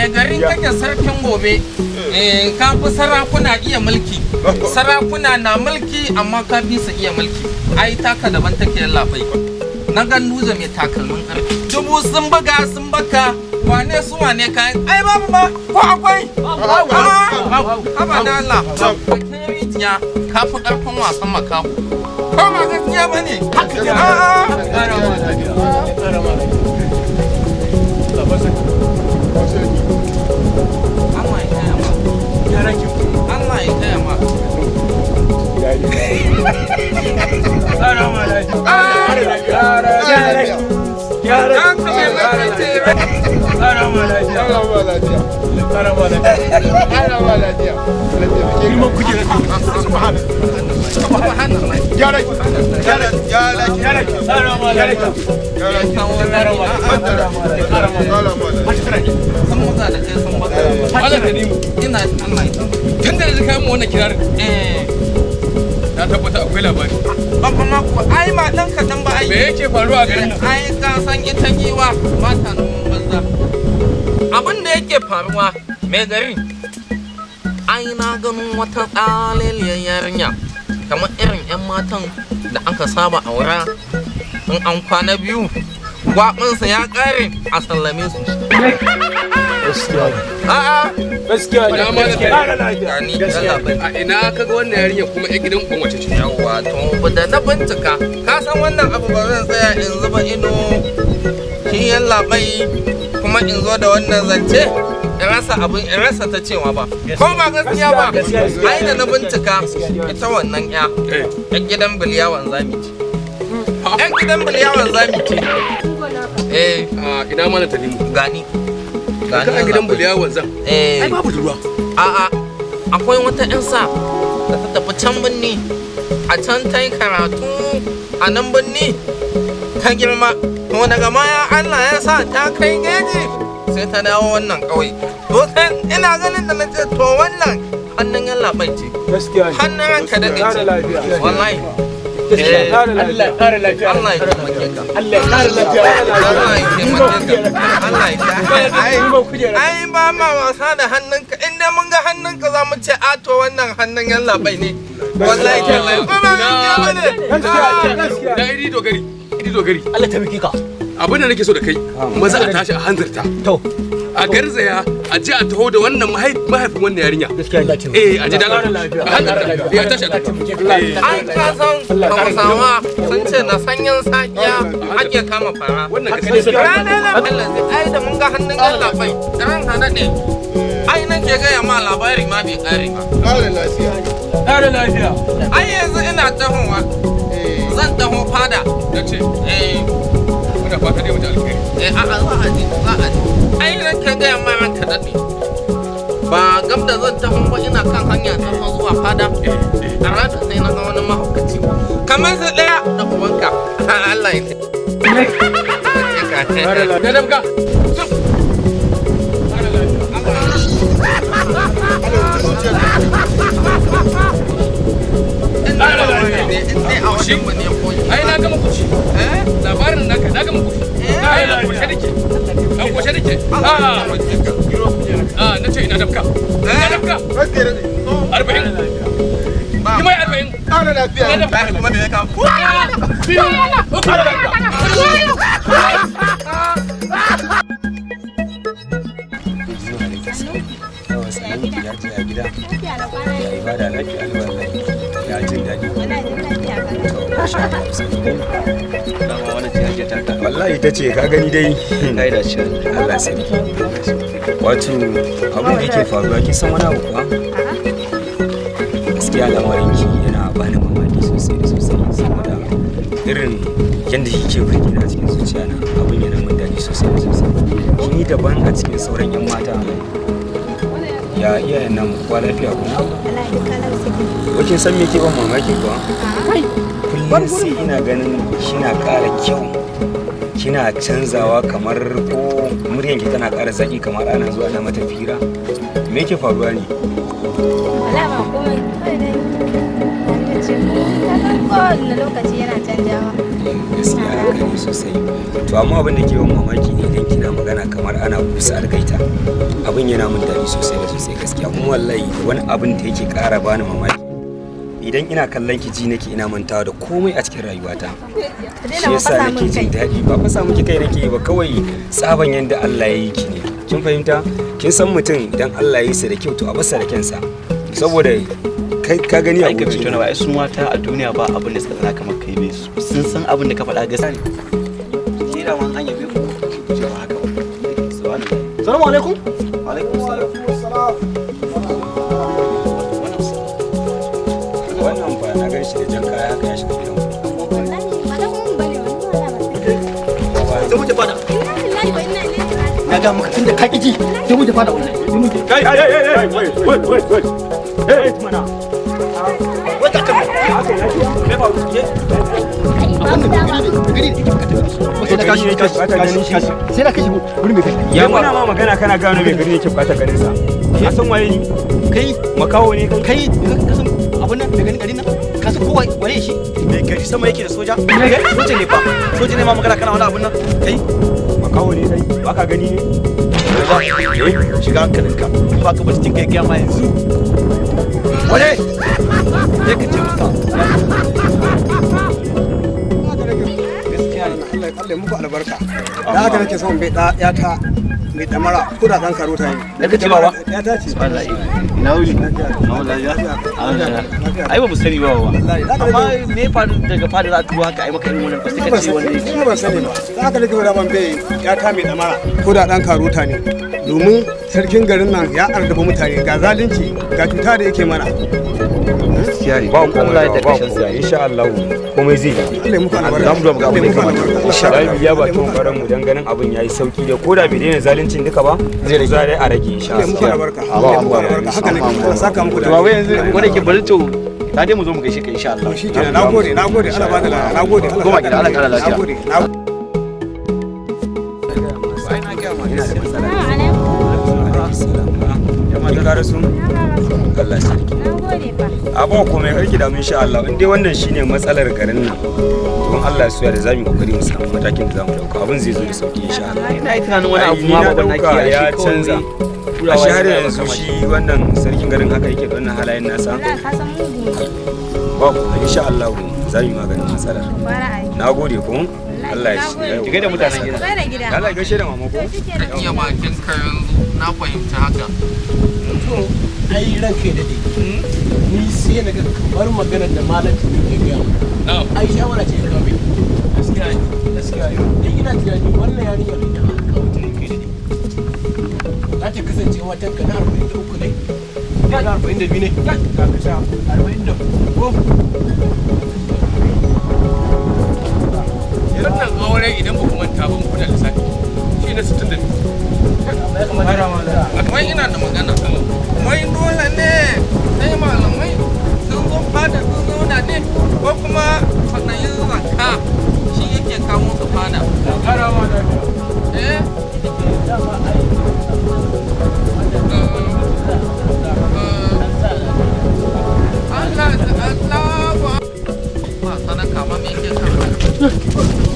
mai garin kake sarkin gobe ka fi sarakuna iya mulki sarakuna na mulki amma ka fi su iya mulki ai taka daban take labai na ganduza mai takalmin karfi dubu sun buga sun baka wane su wane kayan ai babu ba ko akwai haba da Allah ke rijiya ka fi karfin wasan makaho ko ba gaskiya ba ne Allah ya taya ma na tabbata akwai labari. Babba mako ai ma dan kadan ba ai. Me yake faruwa a garin nan? Ai ka san ita giwa ba ta nan banza. Abin da yake faruwa me gari? Ai na ganin wata tsaleliyar yarinya kamar irin 'yan matan da aka saba aura in an kwana biyu gwaɓinsa ya ƙare a sallame su. A'a Gaskiya ne. gaskiya A ina kaga wannan yarinya kuma ƴan gidan uban wace ce? yawa to da na bincika ka san wannan abu ba zan tsaya in zuba ido shi yallaɓai kuma in zo da wannan zance in rasa ta cewa ba ko ba gaskiya ba ai da na bincika ita wannan yan gidan biliyawan zami ce yan gidan biliyawan zami ce Ina mana Tanimu. gani Ka a gidan buliyawan zan. Ai babu ruwa. a'a akwai wata 'yan sa da ta tafi can birni a can ta yi karatu a nan birni ta girma to daga baya Allah ya sa ta kai geji sai ta dawo wannan ƙauye to sai ina ganin da na ce to wannan hannun yan labai ce Gaskiya ne. hannun ranka da ce wallahi Allah ya kare lafiya. Allah ya taimake ka Allah ya kare lafiya. Allah ya taimake ka Allah ya taimake ai ba ma wasa da hannunka inda mun ga hannunka za mu ce a to wannan hannun yan labai ne wallahi tallahi ba ma gaskiya bane Da iri dogari. Iri dogari. Allah ta biki ka. Abin da nake so da kai maza a tashi a hanzarta. To. A garzaya a je a taho da wannan mahaifin wannan yarinya. Gaskiya Allah ta A je da lafiya. A hanzarta. Ya tashi a an ka san hausawa sun ce na sanyin sakiya ake kama fara Wannan gaskiya. ai da mun ga hannun yan labai ran hana ne ai nake gaya ma labari ma bai kare ba Kare lafiya. ai yanzu ina tahowa zan taho fada Ya ce, muna fata dai mutu alkhairi. a za a ji ai nake gaya ma ranka daɗe ba gam da zan taho ba ina kan hanya ta zuwa fada a rata sai na ga wani mahaukaci kamar su ɗaya da ubanka Allah ya Da dabga. Ai na gama kuci. Labarin naka na gama kuci. Ai na kushe dake. An kushe dake. Na ce ina dabka. Ina dabka. 40. Yi mai 40. Ƙara lafiya. Ina dabka. kuma me ya kawo Biyu. Uku. Wallahi ta ce ka gani dai kai da shi Allah sarki wato abin da yake faruwa kin san wani abu kuwa gaskiya lamarin ki yana bani mamaki sosai da sosai saboda irin yanda kike burge na cikin zuciya na abin yana mun daɗi sosai da sosai ki daban a cikin sauran yan mata ya iyayen nan kwa lafiya kuma wakin san me ke ban mamaki kuwa kullum sai ina ganin kina ƙara kyau kina canzawa kamar ko muryanki tana ƙara zaki kamar ana zuwa na mata fira me yake faruwa ne lokaci kowane lokaci yana canjawa. Gaskiya haka ne sosai. To amma abin da ke yawan mamaki ne idan kina magana kamar ana kusa algaita. Abin yana min daɗi sosai da sosai gaskiya. Kuma wallahi wani abin da yake ƙara bani mamaki. Idan ina kallon ki ji nake ina mantawa da komai a cikin rayuwata. Shi yasa nake jin daɗi. Ba fasa miki kai nake ba kawai tsaban yanda Allah ya yi ki ne. Kin fahimta? Kin san mutum idan Allah ya yi sa da kyau to a basa da kyansa. Saboda kai ka gani a gurin tona ba su mata a duniya ba abin da suka tsana kamar kai bai su sun san abin da ka faɗa gaskiya ne ke da wani hanya bai ku ce ba haka ba Assalamu alaikum. wa alaikum salam wannan ba na gan shi da jan kaya haka ya shiga gidan ku. Da muke fada. Na ga maka tunda ka kiji da muke fada wallahi. Kai wait. Eh mana. Wata kan. Me ba wuce. Sai da kashi wurin mai gari. Ya muna ma magana kana gano mai gari yake bata ganin sa. Ya san waye ni? Kai Makawo ne kai? kai ka san abun nan mai garin nan ka san kowa waye shi mai gari sama yake da soja soja ne fa soja ne ma magana kana wani abun nan kai Makawo ne kai? Baka gani ne? shiga hankalinka in ba ka ba cikin kai ma yanzu wane ya ka ce masa gaskiya ne Allah ya muku albarka da haka nake son bai da ya ta mai damara ko da kan karota ne da kace ba ya ta ce wallahi ina wuri ai ba mu sani ba amma me fa daga fada za a turo haka ai maka irin wannan sai ka ce wani kuma ban sani ba da haka nake fara ban bai ya ta mai damara ko da dan karota ne domin sarkin garin nan ya ardaba mutane ga zalunci ga cuta da yake mana Ba komai da kashin sa insha Allah komai zai yi. Allah ya muku albarka Zamu zo mu ga abin da kamata. Insha Allah ya ba tun faran mu dan ganin abin yayi sauki da koda bai daina zaluncin duka ba zai rage dai a rage insha Allah ya muku albarka Allah ya muku albarka haka ne Allah saka muku da ba yanzu wanda ke bari to ta dai mu zo mu gaishe ka insha Allah shi kenan nagode Allah ba da lafiya nagode Allah goma gida Allah kara lafiya nagode Allah sarki. Abin komai karki da mun insha Allah in dai wannan shine matsalar garin nan don Allah ya da zamu kokari mu samu matakin da zamu dauka abin zai zo da sauki insha Allah. ina yi tunanin wani abu ma babban naki ya canza. A shi har yanzu shi wannan sarkin garin haka yake da wannan halayen nasa. Ba komai insha Allah zamu maganin matsalar. Nagode ko Allah ya shi. Ki gaida mutanen gida. Allah ya gaishe da mama ko. Iya bakin ka yanzu na fahimci haka. To, ai ranka da dai. Ni sai na ga kamar maganar da malamin ke gaya mu. Ai shawara ce ka mai. Gaskiya ne. Dan ina tunani wannan yarinyar da aka kawo ta kai da dai. Za ta kasance watan ka na 43 ne. Ka na 42 ne. Ka ka sha 40 ko Wannan aure idan ba ku manta ba mu da lissafi shi ne 62. Wai ina da magana. Wai dole ne sai malamai sun zo fada sun zauna ne ko kuma fadayin zakka shi yake kawo su fada. Eh? Allah da Allah ba sadaka ma me yake kawo.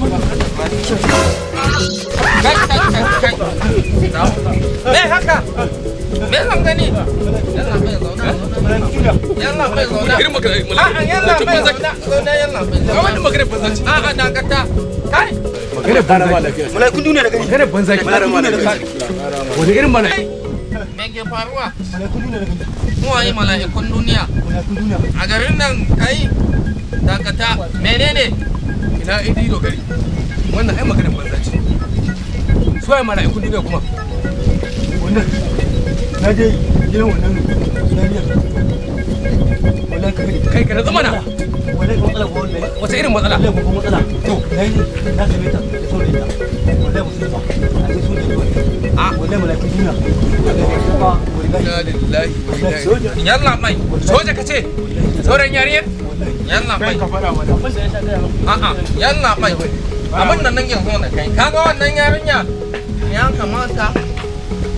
Me haka? Me zan gani? Yalla bai zauna. Yalla bai zauna. Irin magana A'a yalla bai zauna. Zauna yalla bai zauna. a wannan magana banza ce A'a dakata. Kai. magana banza lafiya Mala'ikun duniya da gani magana banza ki wani irin mana Me ke faruwa? Mu waye mala'ikun duniya? A garin nan kai dakata. Menene? ina idi dogari wannan ai magana banza ce su ai mala'ikun duniya kuma wannan na je gidan wannan zariyar wannan kai ka zama na wannan matsala ko wannan wata irin matsala wannan ko matsala to na yi na same ta da so da ita wannan musulma a ce so da ita wannan malaiku duniya kuma inna lillahi wa inna ilaihi Yalla mai. soja kace sauran yarinya Yalla mai. ka fara mana A'a, yalla mai. Abin da nan yanzu da kai. Kaga wannan yarinya ya kamata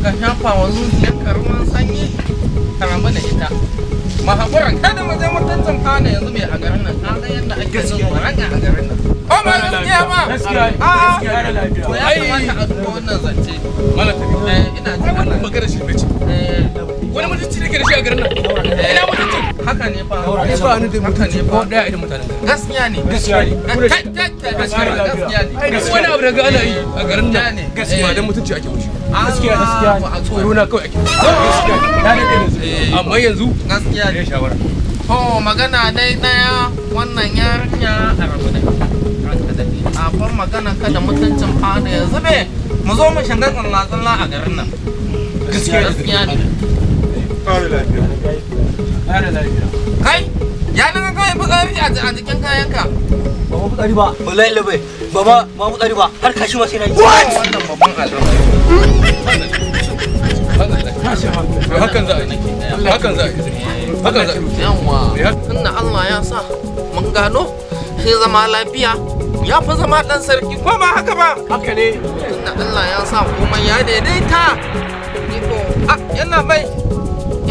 ka shafa wa zuciyarka ruwan sanyi ka rabu da ita. mahaburan kada mu je mutuncin fana yanzu mai a garin nan kaga yadda ake jin baranga a garin nan ko ba gaskiya ba gaskiya to ya kamata a duba wannan zance malaka ina ji wannan magana shi bace wani mutunci ne ke da shi a garin nan ina mutunci haka ne fa ba ni da mutunci ko daya idan mutanen gaskiya ne gaskiya ne gaskiya ne wani abu da ga ana yi a garin ne nan gaskiya dan mutunci ake mushi gaskiya tsoro na kawai ake gaskiya na da amma yanzu gaskiya ne shawara to magana dai daya wannan yarinya a rabu da a ban magana kada mutuncin fada ya zube mu zo mu shiga tsalla a garin nan gaskiya ne kai ya naga kai fitsari a jikin kayanka ba mu fitsari ba wallahi labai baba ba mu fitsari ba har kashi ma sai na yi wannan babban al'amari hakan za a yi hakan za a yi hakan za a yi yawa tunda Allah ya sa mun gano shi zama lafiya ya fi zama dan sarki ko ba haka ba haka ne tunda Allah ya sa kuma ya daidaita iko yana bai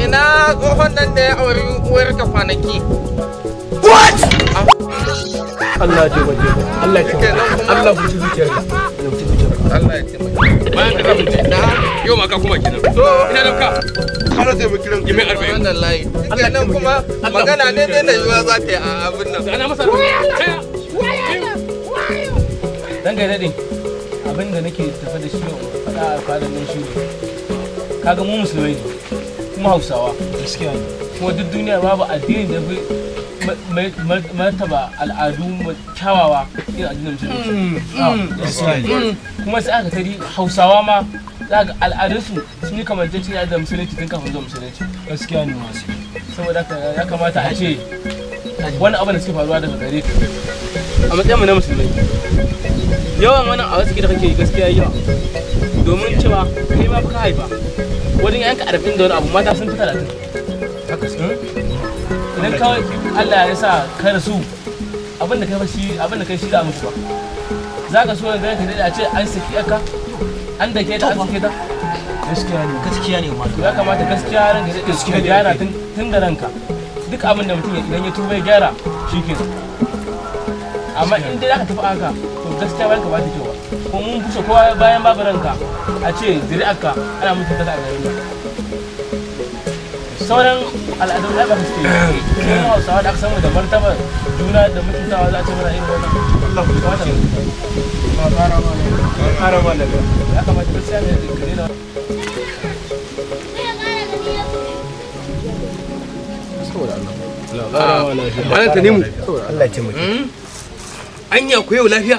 ina tsohon nan da ya auri uwar ka kwanaki what Allah ya taimake ka Allah ya taimake Allah ya fushi zuciyarka Allah ya taimake bayan da zamu je yau ma ka kuma kenan ina da ka ana taimaki ran yi mai arba'in wannan layi nan kuma magana ne da yiwa za ta yi a abin nan ana masa dan ga dade abin da nake tafi da shi faɗa a fadan nan shi ne kaga mu musulmai ne kuma Hausawa gaskiya ne kuma duk duniya babu addini da fi martaba al'adu kyawawa irin addinin musulunci kuma sai aka tari Hausawa ma za ga al'adunsu sun yi kamanceceniya da musulunci tun kafin zuwa musulunci gaskiya ne masu saboda ya kamata a ce wani abu da suke faruwa daga gare ka a matsayin mu na musulmai yawan wani a wasu da kake yi gaskiya yawa domin cewa kai ma ka haifa wajen yanka 40 da wani abu mata sun fi 30 idan kawai Allah ya sa ka rasu abin da kai shi da mutu ba za ka so ga ka dade a ce an saki aka an da ke ta an sake ta gaskiya ne ma ya kamata gaskiya ranka da gaskiya gyara tun da ranka duk abin da mutum idan ya tuba ya gyara shikenan amma in dai zaka tafi haka to gaskiya ba ka ba ta kyau ba ko mun fusa kowa bayan babu ranka a ce zuri'arka ana mutunta ta a garin nan sauran al'adun da ba su ke yi Hausawa da aka samu da martaba juna da mutuntawa za a ce mana irin wannan Allah ku kamata ƙara ma da ya kamata gaskiya ne kare da malam ta nemu Allah ya taimake anya ku yau lafiya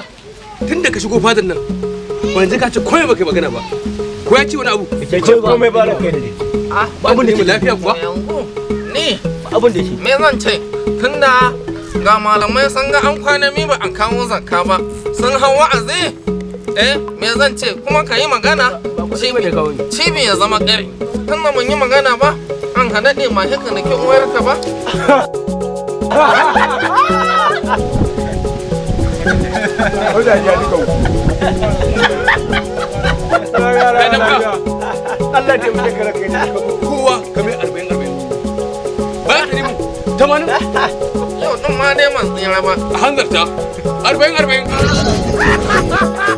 tun da ka shigo fadar nan wanzu ka ce komai baka magana ba ko ya ci wani abu komai ba da kai da dai abin da ke lafiya kuwa ni abin da yake me zan ce tunda ga malamai sun ga an kwana mi ba an kawo zakka ba sun hau wa'azi me zan ce kuma ka yi magana cibi ya zama ƙari tunda mun yi magana ba an ka daɗe ma haka na ki uwarka ba Allah ya taimake ka kai ne kowa kamar 40 bayan ta nemu 80 yau ɗin ma dai man tsira ba a hanzarta 40